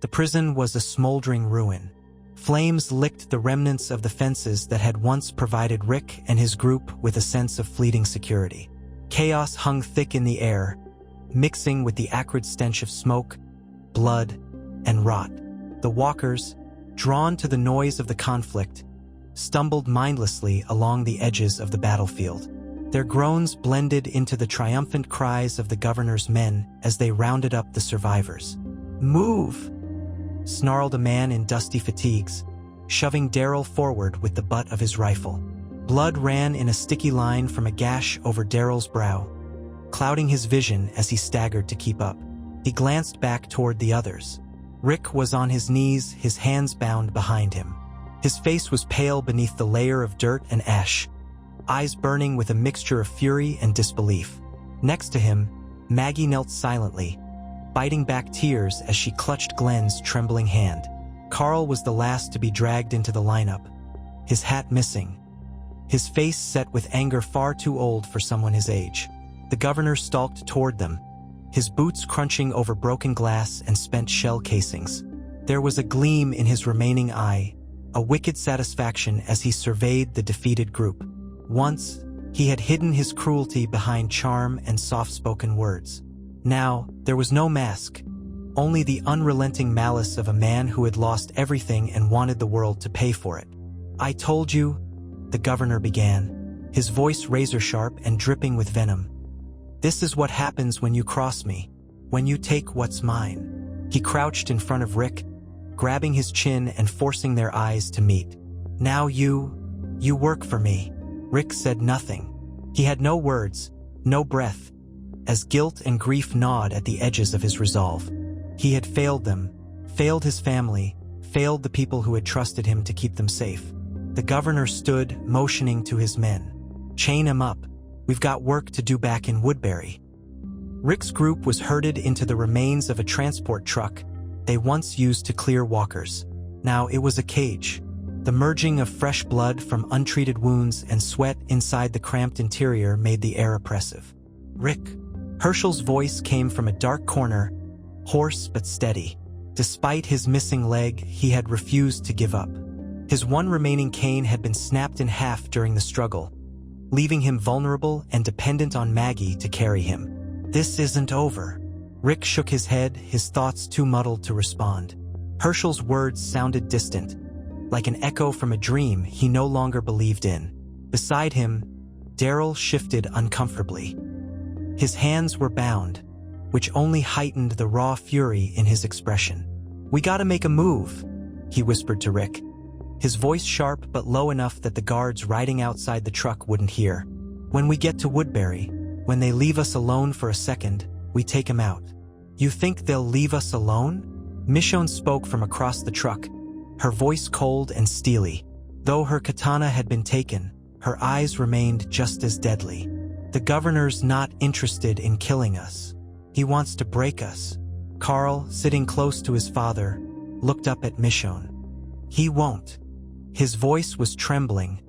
The prison was a smoldering ruin. Flames licked the remnants of the fences that had once provided Rick and his group with a sense of fleeting security. Chaos hung thick in the air, mixing with the acrid stench of smoke, blood, and rot. The walkers, drawn to the noise of the conflict, stumbled mindlessly along the edges of the battlefield. Their groans blended into the triumphant cries of the governor's men as they rounded up the survivors. "Move!" snarled a man in dusty fatigues, shoving Daryl forward with the butt of his rifle. Blood ran in a sticky line from a gash over Daryl's brow, clouding his vision as he staggered to keep up. He glanced back toward the others. Rick was on his knees, his hands bound behind him. His face was pale beneath the layer of dirt and ash, eyes burning with a mixture of fury and disbelief. Next to him, Maggie knelt silently, biting back tears as she clutched Glenn's trembling hand. Carl was the last to be dragged into the lineup, his hat missing, his face set with anger far too old for someone his age. The governor stalked toward them, his boots crunching over broken glass and spent shell casings. There was a gleam in his remaining eye, a wicked satisfaction as he surveyed the defeated group. Once, he had hidden his cruelty behind charm and soft-spoken words. Now, there was no mask, only the unrelenting malice of a man who had lost everything and wanted the world to pay for it. "I told you," the governor began, his voice razor-sharp and dripping with venom. "This is what happens when you cross me, when you take what's mine." He crouched in front of Rick, grabbing his chin and forcing their eyes to meet. "Now you work for me." Rick said nothing. He had no words, no breath, as guilt and grief gnawed at the edges of his resolve. He had failed them, failed his family, failed the people who had trusted him to keep them safe. The governor stood, motioning to his men. "Chain him up. We've got work to do back in Woodbury." Rick's group was herded into the remains of a transport truck they once used to clear walkers. Now it was a cage. The merging of fresh blood from untreated wounds and sweat inside the cramped interior made the air oppressive. "Rick." Herschel's voice came from a dark corner, hoarse but steady. Despite his missing leg, he had refused to give up. His one remaining cane had been snapped in half during the struggle, leaving him vulnerable and dependent on Maggie to carry him. "This isn't over." Rick shook his head, his thoughts too muddled to respond. Herschel's words sounded distant, like an echo from a dream he no longer believed in. Beside him, Daryl shifted uncomfortably. His hands were bound, which only heightened the raw fury in his expression. "We gotta make a move," he whispered to Rick, his voice sharp but low enough that the guards riding outside the truck wouldn't hear. "When we get to Woodbury, when they leave us alone for a second, we take 'em out." "You think they'll leave us alone?" Michonne spoke from across the truck, her voice cold and steely. Though her katana had been taken, her eyes remained just as deadly. "The governor's not interested in killing us. He wants to break us." Carl, sitting close to his father, looked up at Michonne. "He won't." His voice was trembling,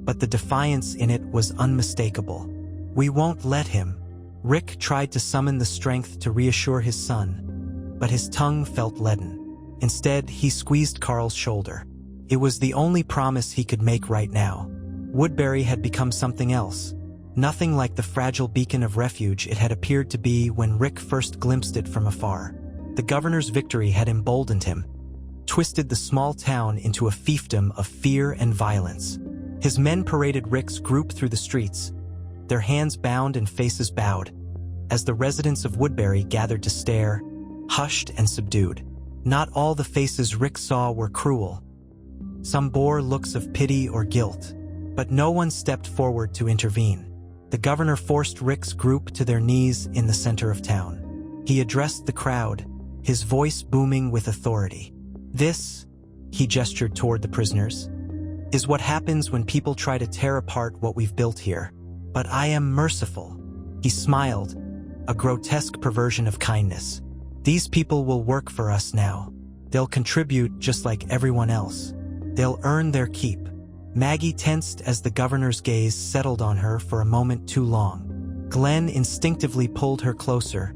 but the defiance in it was unmistakable. "We won't let him." Rick tried to summon the strength to reassure his son, but his tongue felt leaden. Instead, he squeezed Carl's shoulder. It was the only promise he could make right now. Woodbury had become something else, nothing like the fragile beacon of refuge it had appeared to be when Rick first glimpsed it from afar. The governor's victory had emboldened him, twisted the small town into a fiefdom of fear and violence. His men paraded Rick's group through the streets, their hands bound and faces bowed, as the residents of Woodbury gathered to stare, hushed and subdued. Not all the faces Rick saw were cruel. Some bore looks of pity or guilt, but no one stepped forward to intervene. The governor forced Rick's group to their knees in the center of town. He addressed the crowd, his voice booming with authority. "This," he gestured toward the prisoners, "is what happens when people try to tear apart what we've built here. But I am merciful." He smiled, a grotesque perversion of kindness. "These people will work for us now. They'll contribute just like everyone else. They'll earn their keep." Maggie tensed as the governor's gaze settled on her for a moment too long. Glenn instinctively pulled her closer,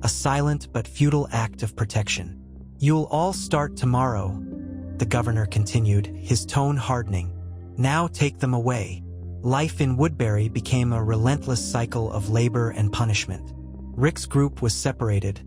a silent but futile act of protection. "You'll all start tomorrow," the governor continued, his tone hardening. "Now take them away." Life in Woodbury became a relentless cycle of labor and punishment. Rick's group was separated,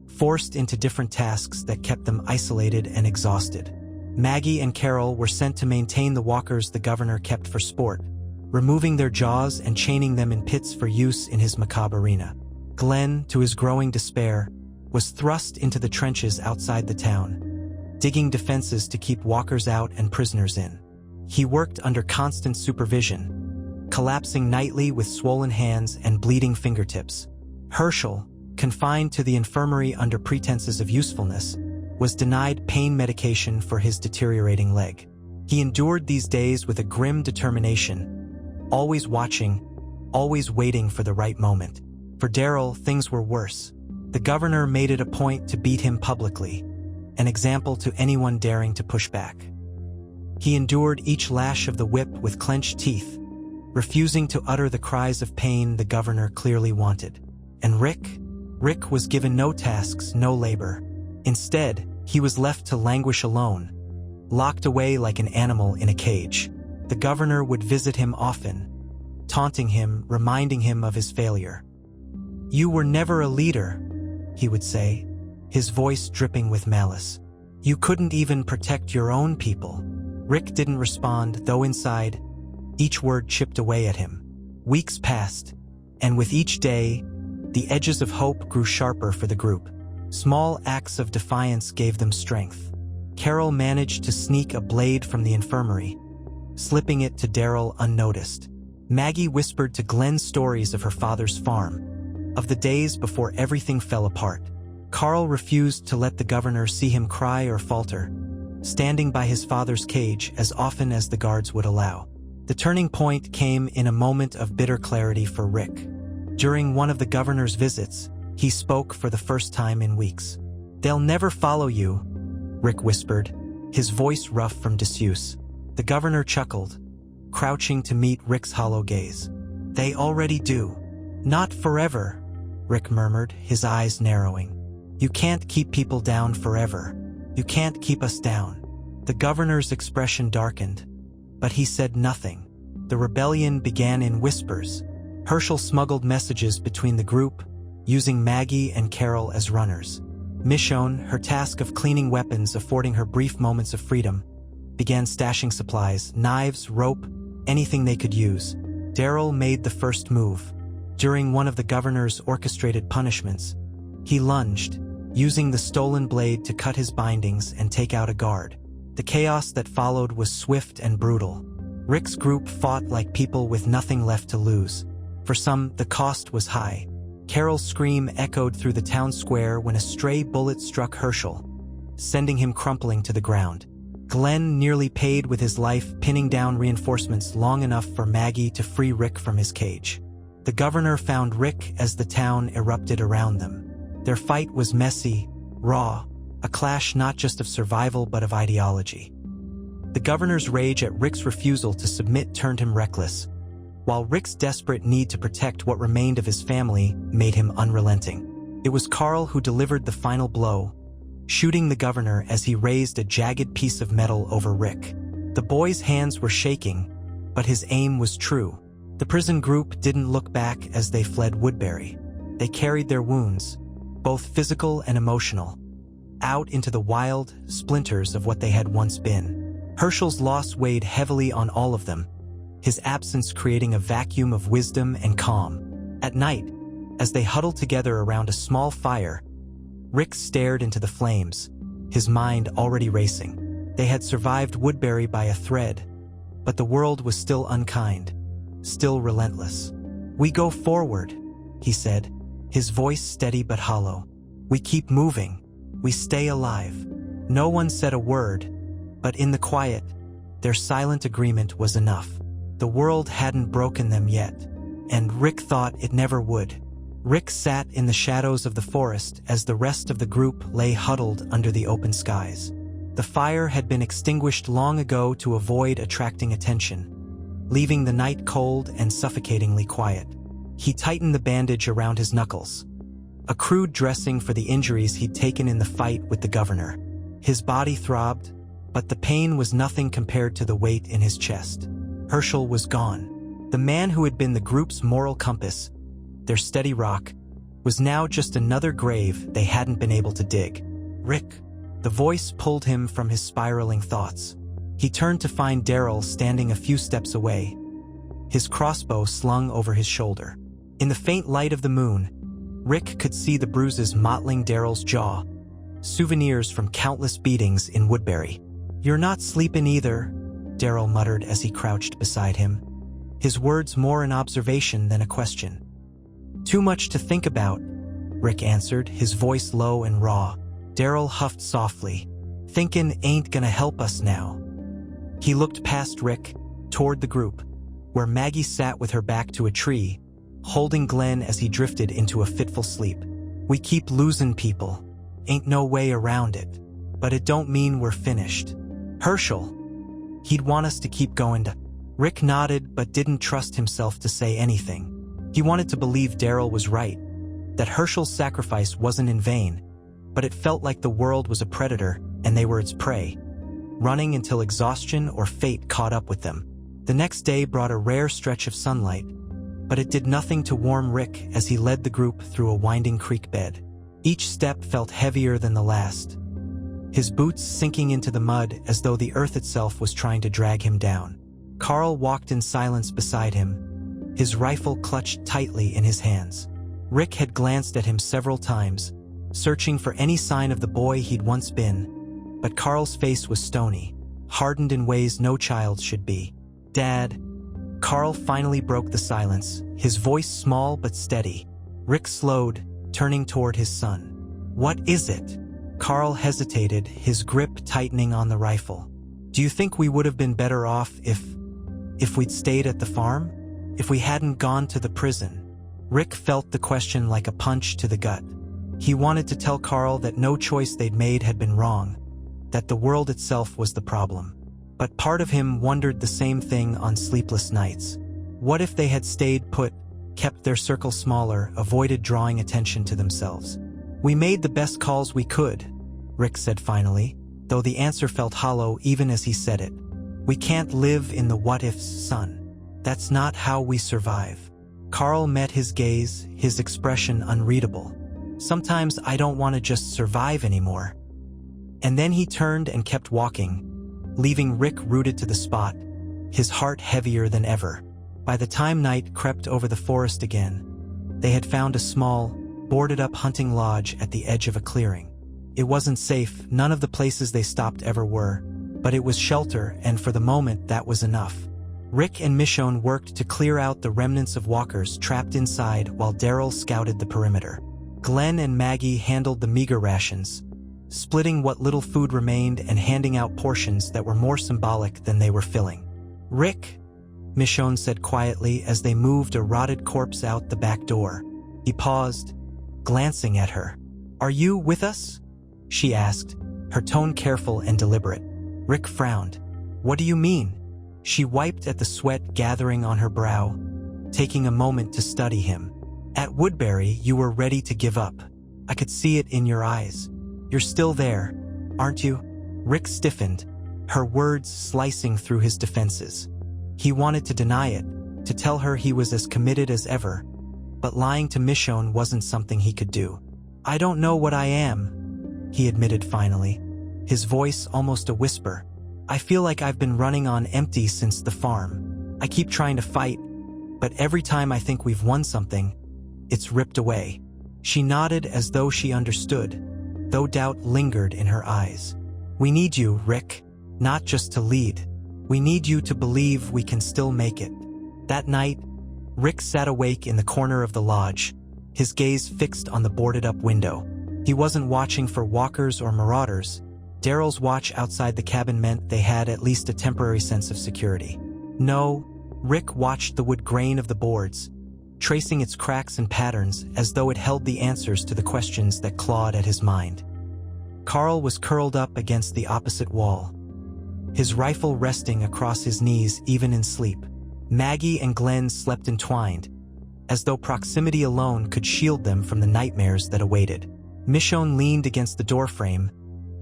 forced into different tasks that kept them isolated and exhausted. Maggie and Carol were sent to maintain the walkers the governor kept for sport, removing their jaws and chaining them in pits for use in his macabre arena. Glenn, to his growing despair, was thrust into the trenches outside the town, digging defenses to keep walkers out and prisoners in. He worked under constant supervision, collapsing nightly with swollen hands and bleeding fingertips. Herschel, confined to the infirmary under pretenses of usefulness, was denied pain medication for his deteriorating leg. He endured these days with a grim determination, always watching, always waiting for the right moment. For Daryl, things were worse. The governor made it a point to beat him publicly, an example to anyone daring to push back. He endured each lash of the whip with clenched teeth, refusing to utter the cries of pain the governor clearly wanted. And Rick was given no tasks, no labor. Instead, he was left to languish alone, locked away like an animal in a cage. The governor would visit him often, taunting him, reminding him of his failure. "You were never a leader," he would say, his voice dripping with malice. "You couldn't even protect your own people." Rick didn't respond, though inside, each word chipped away at him. Weeks passed, and with each day, the edges of hope grew sharper for the group. Small acts of defiance gave them strength. Carol managed to sneak a blade from the infirmary, slipping it to Daryl unnoticed. Maggie whispered to Glenn stories of her father's farm, of the days before everything fell apart. Carl refused to let the governor see him cry or falter, standing by his father's cage as often as the guards would allow. The turning point came in a moment of bitter clarity for Rick. During one of the governor's visits, he spoke for the first time in weeks. "They'll never follow you," Rick whispered, his voice rough from disuse. The governor chuckled, crouching to meet Rick's hollow gaze. "They already do." "Not forever," Rick murmured, his eyes narrowing. "You can't keep people down forever. You can't keep us down." The governor's expression darkened, but he said nothing. The rebellion began in whispers. Herschel smuggled messages between the group, using Maggie and Carol as runners. Michonne, her task of cleaning weapons affording her brief moments of freedom, began stashing supplies, knives, rope, anything they could use. Daryl made the first move. During one of the governor's orchestrated punishments, he lunged, using the stolen blade to cut his bindings and take out a guard. The chaos that followed was swift and brutal. Rick's group fought like people with nothing left to lose. For some, the cost was high. Carol's scream echoed through the town square when a stray bullet struck Herschel, sending him crumpling to the ground. Glenn nearly paid with his life, pinning down reinforcements long enough for Maggie to free Rick from his cage. The governor found Rick as the town erupted around them. Their fight was messy, raw, a clash not just of survival but of ideology. The governor's rage at Rick's refusal to submit turned him reckless, while Rick's desperate need to protect what remained of his family made him unrelenting. It was Carl who delivered the final blow, shooting the governor as he raised a jagged piece of metal over Rick. The boy's hands were shaking, but his aim was true. The prison group didn't look back as they fled Woodbury. They carried their wounds, both physical and emotional, out into the wild splinters of what they had once been. Herschel's loss weighed heavily on all of them, his absence creating a vacuum of wisdom and calm. At night, as they huddled together around a small fire, Rick stared into the flames, his mind already racing. They had survived Woodbury by a thread, but the world was still unkind, still relentless. "We go forward," he said, his voice steady but hollow. "We keep moving. We stay alive." No one said a word, but in the quiet, their silent agreement was enough. The world hadn't broken them yet, and Rick thought it never would. Rick sat in the shadows of the forest as the rest of the group lay huddled under the open skies. The fire had been extinguished long ago to avoid attracting attention, leaving the night cold and suffocatingly quiet. He tightened the bandage around his knuckles, a crude dressing for the injuries he'd taken in the fight with the governor. His body throbbed, but the pain was nothing compared to the weight in his chest. Herschel was gone. The man who had been the group's moral compass, their steady rock, was now just another grave they hadn't been able to dig. Rick. The voice pulled him from his spiraling thoughts. He turned to find Daryl standing a few steps away, his crossbow slung over his shoulder. In the faint light of the moon, Rick could see the bruises mottling Daryl's jaw, souvenirs from countless beatings in Woodbury. "You're not sleepin' either," Daryl muttered as he crouched beside him, his words more an observation than a question. "Too much to think about," Rick answered, his voice low and raw. Daryl huffed softly. "Thinkin' ain't gonna help us now." He looked past Rick, toward the group, where Maggie sat with her back to a tree, holding Glenn as he drifted into a fitful sleep. "We keep losing people. Ain't no way around it. But it don't mean we're finished." "Herschel, he'd want us to keep going to..." Rick nodded but didn't trust himself to say anything. He wanted to believe Daryl was right, that Herschel's sacrifice wasn't in vain, but it felt like the world was a predator and they were its prey, running until exhaustion or fate caught up with them. The next day brought a rare stretch of sunlight, but it did nothing to warm Rick as he led the group through a winding creek bed. Each step felt heavier than the last, his boots sinking into the mud as though the earth itself was trying to drag him down. Carl walked in silence beside him, his rifle clutched tightly in his hands. Rick had glanced at him several times, searching for any sign of the boy he'd once been, but Carl's face was stony, hardened in ways no child should be. "Dad." Carl finally broke the silence, his voice small but steady. Rick slowed, turning toward his son. "What is it?" Carl hesitated, his grip tightening on the rifle. "Do you think we would have been better off if we'd stayed at the farm? If we hadn't gone to the prison?" Rick felt the question like a punch to the gut. He wanted to tell Carl that no choice they'd made had been wrong, that the world itself was the problem. But part of him wondered the same thing on sleepless nights. What if they had stayed put, kept their circle smaller, avoided drawing attention to themselves? "We made the best calls we could," Rick said finally, though the answer felt hollow even as he said it. "We can't live in the what-ifs, son. That's not how we survive." Carl met his gaze, his expression unreadable. "Sometimes I don't want to just survive anymore." And then he turned and kept walking, leaving Rick rooted to the spot, his heart heavier than ever. By the time night crept over the forest again, they had found a small, boarded-up hunting lodge at the edge of a clearing. It wasn't safe, none of the places they stopped ever were, but it was shelter, and for the moment that was enough. Rick and Michonne worked to clear out the remnants of walkers trapped inside while Daryl scouted the perimeter. Glenn and Maggie handled the meager rations, splitting what little food remained and handing out portions that were more symbolic than they were filling. "Rick," Michonne said quietly as they moved a rotted corpse out the back door. He paused, glancing at her. "Are you with us?" she asked, her tone careful and deliberate. Rick frowned. "What do you mean?" She wiped at the sweat gathering on her brow, taking a moment to study him. "At Woodbury, you were ready to give up. I could see it in your eyes. You're still there, aren't you?" Rick stiffened, her words slicing through his defenses. He wanted to deny it, to tell her he was as committed as ever, but lying to Michonne wasn't something he could do. "I don't know what I am," he admitted finally, his voice almost a whisper. "I feel like I've been running on empty since the farm. I keep trying to fight, but every time I think we've won something, it's ripped away." She nodded as though she understood, though doubt lingered in her eyes. "We need you, Rick, not just to lead. We need you to believe we can still make it." That night, Rick sat awake in the corner of the lodge, his gaze fixed on the boarded-up window. He wasn't watching for walkers or marauders. Daryl's watch outside the cabin meant they had at least a temporary sense of security. No, Rick watched the wood grain of the boards, tracing its cracks and patterns as though it held the answers to the questions that clawed at his mind. Carl was curled up against the opposite wall, his rifle resting across his knees even in sleep. Maggie and Glenn slept entwined, as though proximity alone could shield them from the nightmares that awaited. Michonne leaned against the doorframe,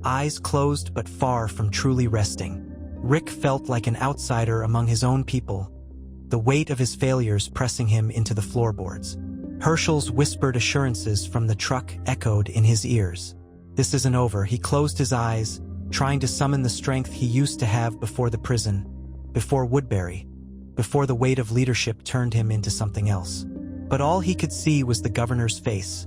eyes closed but far from truly resting. Rick felt like an outsider among his own people, the weight of his failures pressing him into the floorboards. Herschel's whispered assurances from the truck echoed in his ears. This isn't over. He closed his eyes, trying to summon the strength he used to have before the prison, before Woodbury, before the weight of leadership turned him into something else. But all he could see was the governor's face,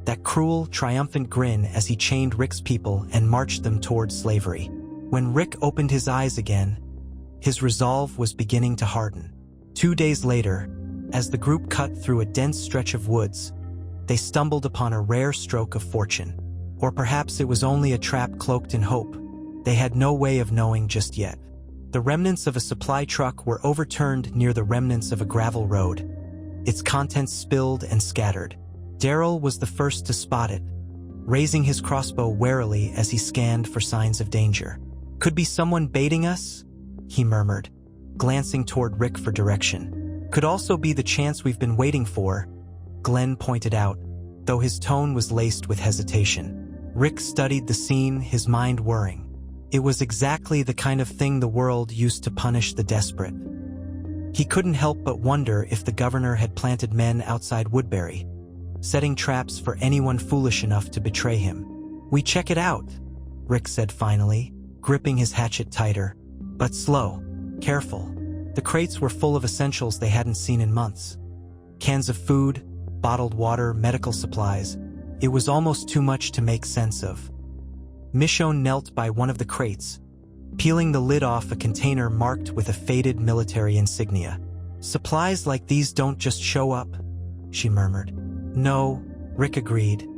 that cruel, triumphant grin as he chained Rick's people and marched them toward slavery. When Rick opened his eyes again, his resolve was beginning to harden. 2 days later, as the group cut through a dense stretch of woods, they stumbled upon a rare stroke of fortune. Or perhaps it was only a trap cloaked in hope. They had no way of knowing just yet. The remnants of a supply truck were overturned near the remnants of a gravel road, its contents spilled and scattered. Daryl was the first to spot it, raising his crossbow warily as he scanned for signs of danger. "Could be someone baiting us?" he murmured, glancing toward Rick for direction. "Could also be the chance we've been waiting for," Glenn pointed out, though his tone was laced with hesitation. Rick studied the scene, his mind whirring. It was exactly the kind of thing the world used to punish the desperate. He couldn't help but wonder if the governor had planted men outside Woodbury, setting traps for anyone foolish enough to betray him. "We check it out," Rick said finally, gripping his hatchet tighter. But slow, careful. The crates were full of essentials they hadn't seen in months. Cans of food, bottled water, medical supplies. It was almost too much to make sense of. Michonne knelt by one of the crates, peeling the lid off a container marked with a faded military insignia. "Supplies like these don't just show up," she murmured. "No," Rick agreed,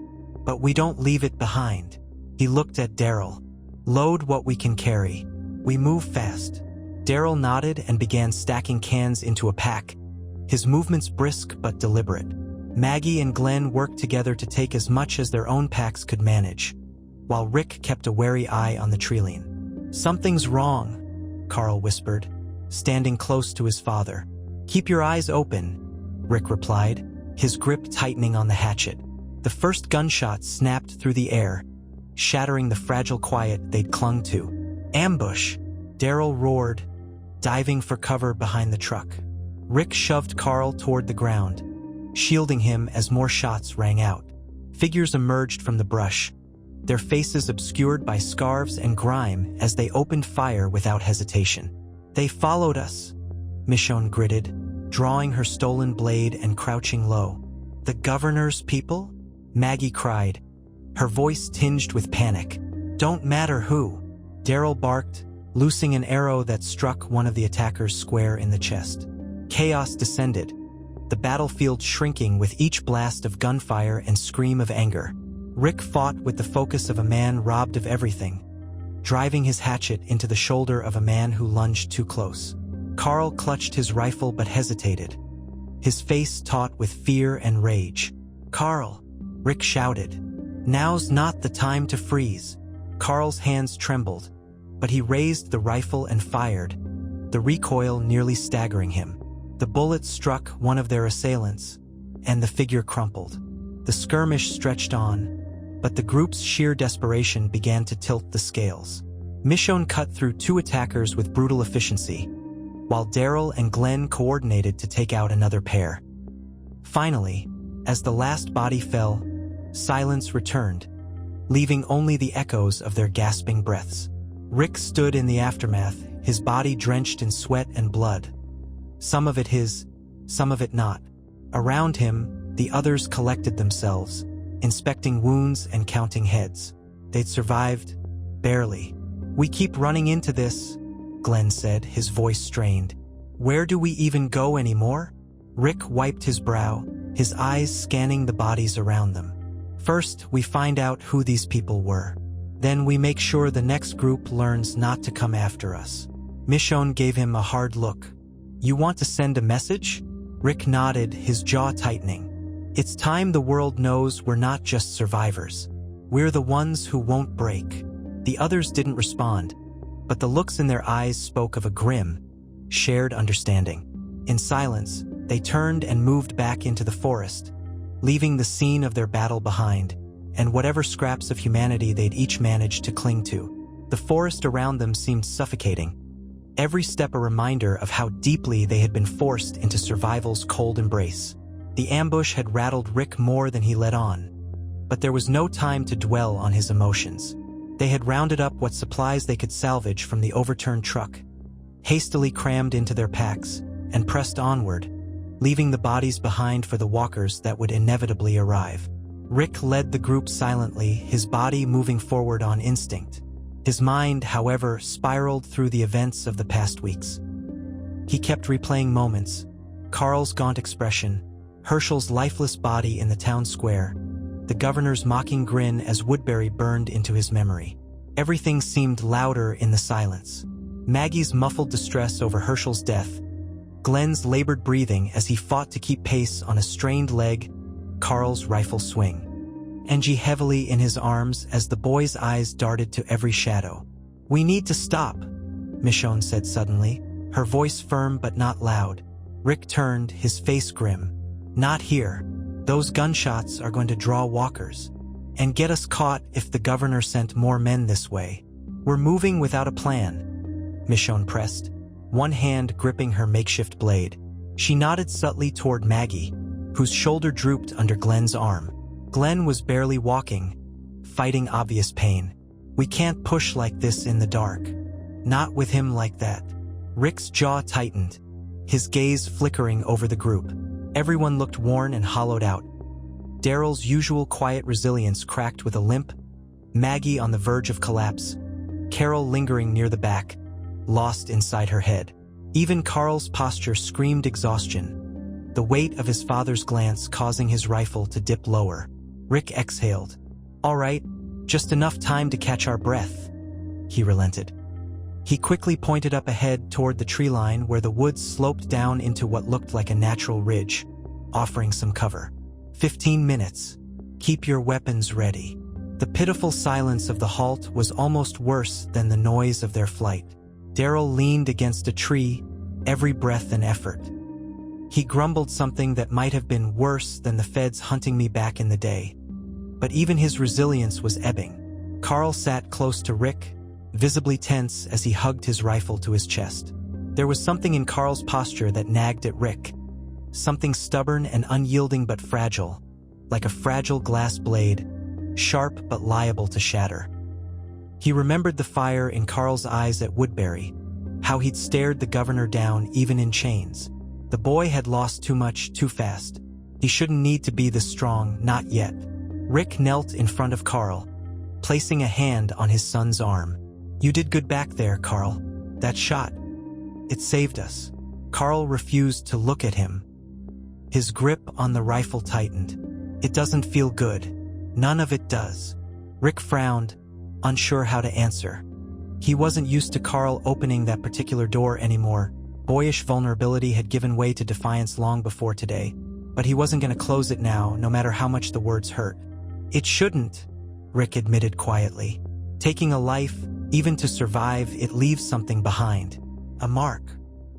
"but we don't leave it behind." He looked at Daryl. "Load what we can carry. We move fast." Daryl nodded and began stacking cans into a pack, his movements brisk but deliberate. Maggie and Glenn worked together to take as much as their own packs could manage, while Rick kept a wary eye on the Trilene. "Something's wrong," Carl whispered, standing close to his father. "Keep your eyes open," Rick replied, his grip tightening on the hatchet. The first gunshot snapped through the air, shattering the fragile quiet they'd clung to. "Ambush!" Daryl roared, diving for cover behind the truck. Rick shoved Carl toward the ground, shielding him as more shots rang out. Figures emerged from the brush, their faces obscured by scarves and grime as they opened fire without hesitation. "They followed us," Michonne gritted, drawing her stolen blade and crouching low. "The governor's people?" Maggie cried, her voice tinged with panic. "Don't matter who," Daryl barked, loosing an arrow that struck one of the attackers square in the chest. Chaos descended, the battlefield shrinking with each blast of gunfire and scream of anger. Rick fought with the focus of a man robbed of everything, driving his hatchet into the shoulder of a man who lunged too close. Carl clutched his rifle but hesitated, his face taut with fear and rage. "Carl," Rick shouted, "now's not the time to freeze." Carl's hands trembled, but he raised the rifle and fired, the recoil nearly staggering him. The bullet struck one of their assailants, and the figure crumpled. The skirmish stretched on, but the group's sheer desperation began to tilt the scales. Michonne cut through 2 attackers with brutal efficiency, while Daryl and Glenn coordinated to take out another pair. Finally, as the last body fell, silence returned, leaving only the echoes of their gasping breaths. Rick stood in the aftermath, his body drenched in sweat and blood. Some of it his, some of it not. Around him, the others collected themselves, inspecting wounds and counting heads. They'd survived, barely. "We keep running into this," Glenn said, his voice strained. "Where do we even go anymore?" Rick wiped his brow, his eyes scanning the bodies around them. "First, we find out who these people were. Then we make sure the next group learns not to come after us." Michonne gave him a hard look. "You want to send a message?" Rick nodded, his jaw tightening. "It's time the world knows we're not just survivors. We're the ones who won't break." The others didn't respond, but the looks in their eyes spoke of a grim, shared understanding. In silence, They turned and moved back into the forest, leaving the scene of their battle behind, and whatever scraps of humanity they'd each managed to cling to. The forest around them seemed suffocating, every step a reminder of how deeply they had been forced into survival's cold embrace. The ambush had rattled Rick more than he let on, but there was no time to dwell on his emotions. They had rounded up what supplies they could salvage from the overturned truck, hastily crammed into their packs, and pressed onward, leaving the bodies behind for the walkers that would inevitably arrive. Rick led the group silently, his body moving forward on instinct. His mind, however, spiraled through the events of the past weeks. He kept replaying moments: Carl's gaunt expression, Herschel's lifeless body in the town square, the governor's mocking grin as Woodbury burned into his memory. Everything seemed louder in the silence. Maggie's muffled distress over Herschel's death, Glenn's labored breathing as he fought to keep pace on a strained leg, Carl's rifle swing. Angie heavily in his arms as the boy's eyes darted to every shadow. "We need to stop," Michonne said suddenly, her voice firm but not loud. Rick turned, his face grim. "Not here. Those gunshots are going to draw walkers and get us caught if the governor sent more men this way. We're moving without a plan," Michonne pressed, one hand gripping her makeshift blade. She nodded subtly toward Maggie, whose shoulder drooped under Glenn's arm. Glenn was barely walking, fighting obvious pain. "We can't push like this in the dark. Not with him like that." Rick's jaw tightened, his gaze flickering over the group. Everyone looked worn and hollowed out. Daryl's usual quiet resilience cracked with a limp, Maggie on the verge of collapse, Carol lingering near the back, lost inside her head. Even Carl's posture screamed exhaustion, the weight of his father's glance causing his rifle to dip lower. Rick exhaled. "All right, just enough time to catch our breath," he relented. He quickly pointed up ahead toward the tree line where the woods sloped down into what looked like a natural ridge, offering some cover. 15 minutes. Keep your weapons ready." The pitiful silence of the halt was almost worse than the noise of their flight. Daryl leaned against a tree, every breath an effort. He grumbled something that might have been worse than the feds hunting me back in the day. But even his resilience was ebbing. Carl sat close to Rick, visibly tense as he hugged his rifle to his chest. There was something in Carl's posture that nagged at Rick, something stubborn and unyielding but fragile, like a fragile glass blade, sharp but liable to shatter. He remembered the fire in Carl's eyes at Woodbury, how he'd stared the governor down even in chains. The boy had lost too much too fast. He shouldn't need to be this strong, not yet. Rick knelt in front of Carl, placing a hand on his son's arm. "You did good back there, Carl. That shot, it saved us." Carl refused to look at him. His grip on the rifle tightened. "It doesn't feel good. None of it does." Rick frowned, unsure how to answer. He wasn't used to Carl opening that particular door anymore. Boyish vulnerability had given way to defiance long before today, but he wasn't going to close it now, no matter how much the words hurt. "It shouldn't," Rick admitted quietly. "Taking a life, even to survive, it leaves something behind. A mark."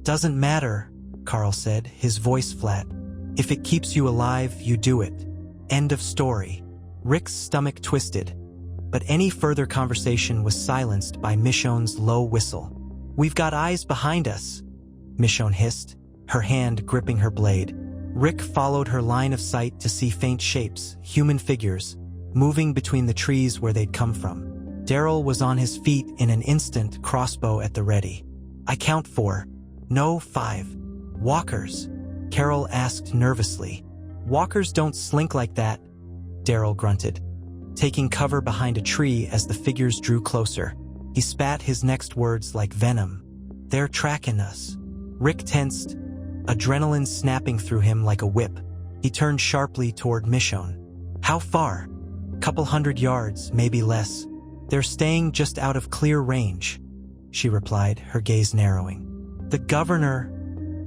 "Doesn't matter," Carl said, his voice flat. "If it keeps you alive, you do it. End of story." Rick's stomach twisted, but any further conversation was silenced by Michonne's low whistle. "We've got eyes behind us," Michonne hissed, her hand gripping her blade. Rick followed her line of sight to see faint shapes, human figures, moving between the trees where they'd come from. Daryl was on his feet in an instant, crossbow at the ready. "I count 4. No, 5. Walkers," Carol asked nervously. "Walkers don't slink like that," Daryl grunted, taking cover behind a tree as the figures drew closer. He spat his next words like venom. "They're tracking us." Rick tensed, adrenaline snapping through him like a whip. He turned sharply toward Michonne. "How far?" "Couple 100 yards, maybe less. They're staying just out of clear range," she replied, her gaze narrowing. "The governor,"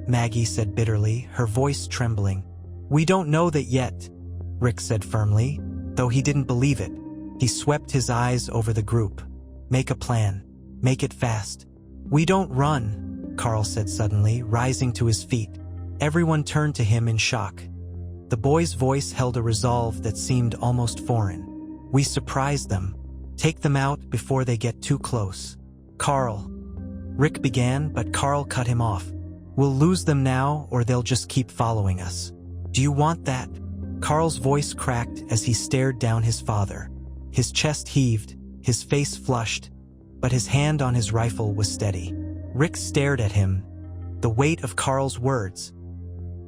Maggie said bitterly, her voice trembling. "We don't know that yet," Rick said firmly, though he didn't believe it. He swept his eyes over the group. "Make a plan. Make it fast." "We don't run," Carl said suddenly, rising to his feet. Everyone turned to him in shock. The boy's voice held a resolve that seemed almost foreign. "We surprised them. Take them out before they get too close." "Carl." Rick began, but Carl cut him off. "We'll lose them now, or they'll just keep following us." "Do you want that?" Carl's voice cracked as he stared down his father. His chest heaved, his face flushed, but his hand on his rifle was steady. Rick stared at him, the weight of Carl's words,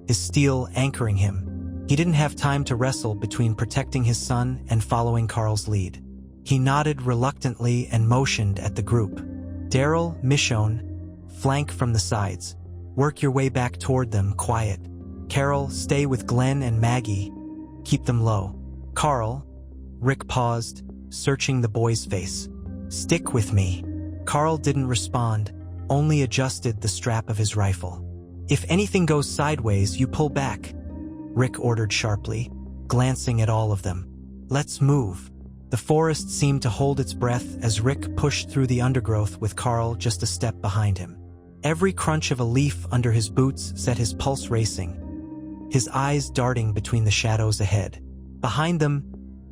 his steel anchoring him. He didn't have time to wrestle between protecting his son and following Carl's lead. He nodded reluctantly and motioned at the group. "Daryl, Michonne, flank from the sides. Work your way back toward them, quiet. Carol, stay with Glenn and Maggie. Keep them low. Carl." Rick paused, searching the boy's face. "Stick with me." Carl didn't respond, only adjusted the strap of his rifle. "If anything goes sideways, you pull back," Rick ordered sharply, glancing at all of them. "Let's move." The forest seemed to hold its breath as Rick pushed through the undergrowth with Carl just a step behind him. Every crunch of a leaf under his boots set his pulse racing, his eyes darting between the shadows ahead. Behind them,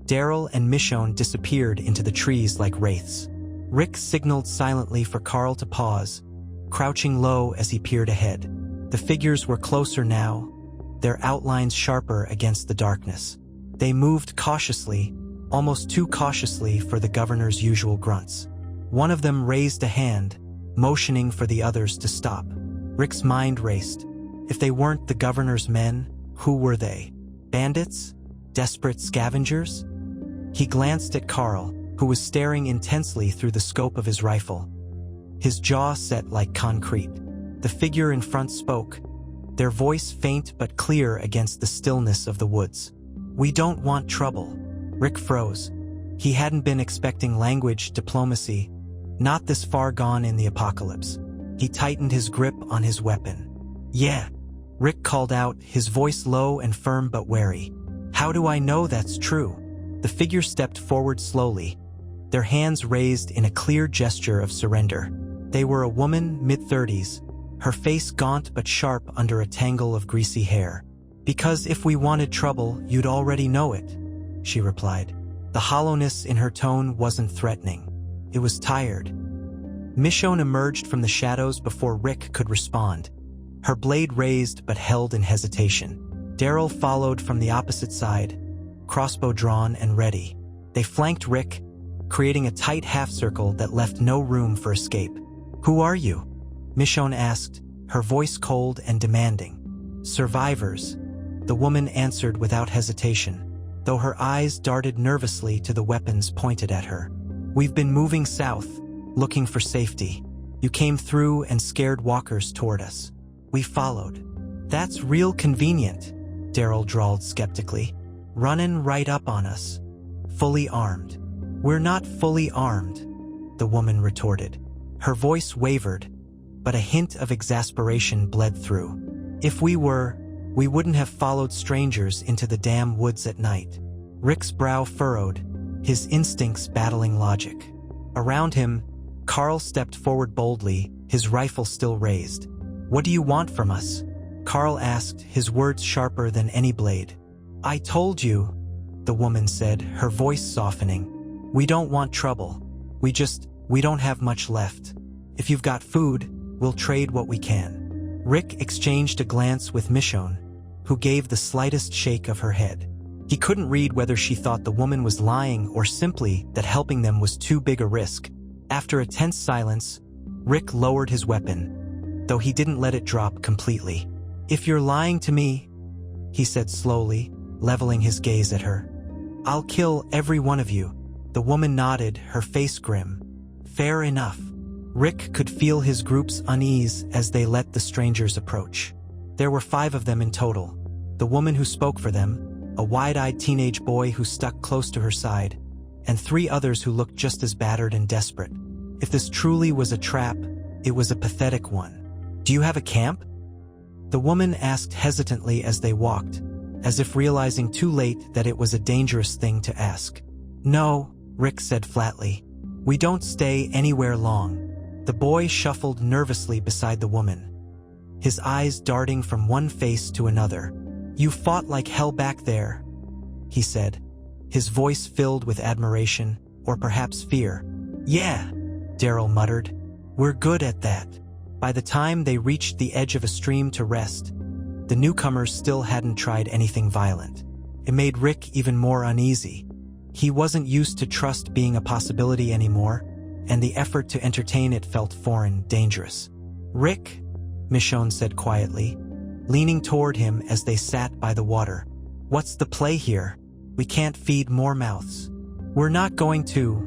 Daryl and Michonne disappeared into the trees like wraiths. Rick signaled silently for Carl to pause, crouching low as he peered ahead. The figures were closer now, their outlines sharper against the darkness. They moved cautiously, almost too cautiously for the governor's usual grunts. One of them raised a hand, motioning for the others to stop. Rick's mind raced. If they weren't the governor's men, who were they? Bandits? Desperate scavengers? He glanced at Carl, who was staring intensely through the scope of his rifle, his jaw set like concrete. The figure in front spoke, their voice faint but clear against the stillness of the woods. "We don't want trouble." Rick froze. He hadn't been expecting language diplomacy, not this far gone in the apocalypse. He tightened his grip on his weapon. "Yeah," Rick called out, his voice low and firm but wary. "How do I know that's true?" The figure stepped forward slowly, their hands raised in a clear gesture of surrender. They were a woman, mid-30s, her face gaunt but sharp under a tangle of greasy hair. "Because if we wanted trouble, you'd already know it," she replied. The hollowness in her tone wasn't threatening. It was tired. Michonne emerged from the shadows before Rick could respond, her blade raised but held in hesitation. Daryl followed from the opposite side, crossbow drawn and ready. They flanked Rick, creating a tight half-circle that left no room for escape. "Who are you?" Michonne asked, her voice cold and demanding. "Survivors," the woman answered without hesitation, though her eyes darted nervously to the weapons pointed at her. "We've been moving south, looking for safety. You came through and scared walkers toward us. We followed." "That's real convenient," Daryl drawled skeptically. "Runnin' right up on us. Fully armed." "We're not fully armed," the woman retorted. Her voice wavered, but a hint of exasperation bled through. "If we were, we wouldn't have followed strangers into the damn woods at night." Rick's brow furrowed, his instincts battling logic. Around him, Carl stepped forward boldly, his rifle still raised. "What do you want from us?" Carl asked, his words sharper than any blade. "I told you," the woman said, her voice softening. "We don't want trouble. We don't have much left. If you've got food, we'll trade what we can." Rick exchanged a glance with Michonne, who gave the slightest shake of her head. He couldn't read whether she thought the woman was lying or simply that helping them was too big a risk. After a tense silence, Rick lowered his weapon, though he didn't let it drop completely. "If you're lying to me," he said slowly, leveling his gaze at her, "I'll kill every one of you." The woman nodded, her face grim. "Fair enough." Rick could feel his group's unease as they let the strangers approach. There were 5 of them in total. The woman who spoke for them, a wide-eyed teenage boy who stuck close to her side, and 3 others who looked just as battered and desperate. If this truly was a trap, it was a pathetic one. "Do you have a camp?" the woman asked hesitantly as they walked, as if realizing too late that it was a dangerous thing to ask. "No," Rick said flatly. "We don't stay anywhere long." The boy shuffled nervously beside the woman, his eyes darting from one face to another. "You fought like hell back there," he said, his voice filled with admiration, or perhaps fear. "Yeah," Daryl muttered. "We're good at that." By the time they reached the edge of a stream to rest, the newcomers still hadn't tried anything violent. It made Rick even more uneasy. He wasn't used to trust being a possibility anymore, and the effort to entertain it felt foreign, dangerous. "Rick," Michonne said quietly, leaning toward him as they sat by the water. "What's the play here? We can't feed more mouths." "We're not going to,"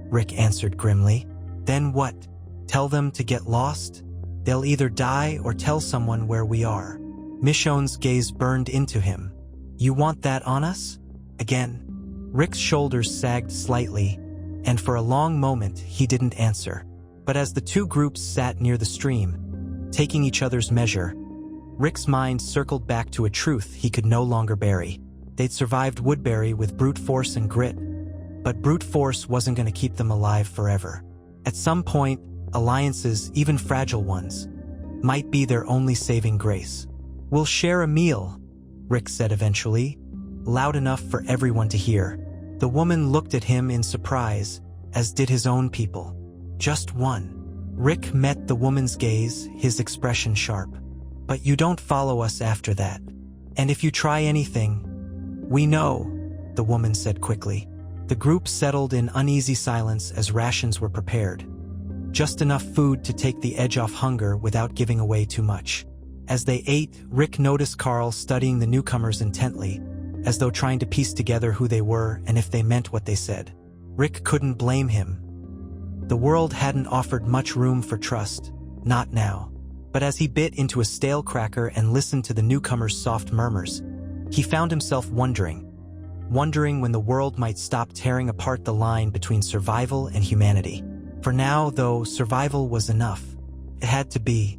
Rick answered grimly. "Then what? Tell them to get lost? They'll either die or tell someone where we are." Michonne's gaze burned into him. "You want that on us? Again?" Rick's shoulders sagged slightly, and for a long moment he didn't answer. But as the two groups sat near the stream, taking each other's measure, Rick's mind circled back to a truth he could no longer bury. They'd survived Woodbury with brute force and grit, but brute force wasn't going to keep them alive forever. At some point, alliances, even fragile ones, might be their only saving grace. "We'll share a meal," Rick said eventually, loud enough for everyone to hear. The woman looked at him in surprise, as did his own people. "Just one." Rick met the woman's gaze, his expression sharp. "But you don't follow us after that. And if you try anything—" "We know," the woman said quickly. The group settled in uneasy silence as rations were prepared. Just enough food to take the edge off hunger without giving away too much. As they ate, Rick noticed Carl studying the newcomers intently, as though trying to piece together who they were and if they meant what they said. Rick couldn't blame him. The world hadn't offered much room for trust, not now. But as he bit into a stale cracker and listened to the newcomers' soft murmurs, he found himself wondering when the world might stop tearing apart the line between survival and humanity. For now, though, survival was enough. It had to be.